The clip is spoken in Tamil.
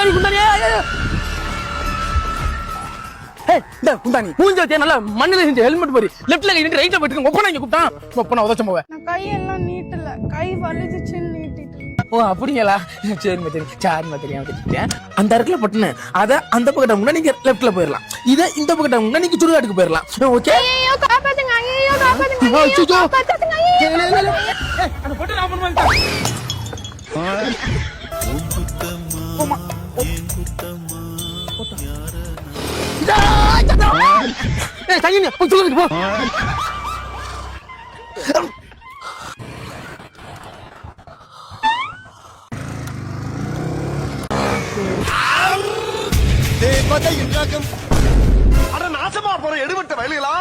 குந்தானி குந்தானி மூஞ்ச வச்சே நல்லா மண்ணில செஞ்ச ஹெல்மெட் போரி லெஃப்ட்ல கை நின்று ரைட்ல போயிட்டு ஒப்பனா இங்க கூப்பிட்டான் ஒப்பனா உதச்ச போவேன் நான் கையெல்லாம் நீட்டல கை வலிச்சுன்னு நீட்டிட்டு. ஓ அப்படிங்களா சரிம்மா சரி சாரிம்மா தெரியாம வச்சுட்டேன் அந்த இடத்துல பட்டுன்னு அதை அந்த பக்கத்தை முன்னா நீங்க லெஃப்ட்ல போயிடலாம் இதை இந்த பக்கத்தை முன்னா நீங்க சுடுகாட்டுக்கு போயிடலாம் ஓகே ஐயோ காப்பாத்துங்க ஐயோ காப்பாத்துங்க ஐயோ காப்பாத்துங்க அந்த பட்டு நான் பண்ணுவேன் தண்ணி போ நாசமா போற எடுபட்ட வயலுகளா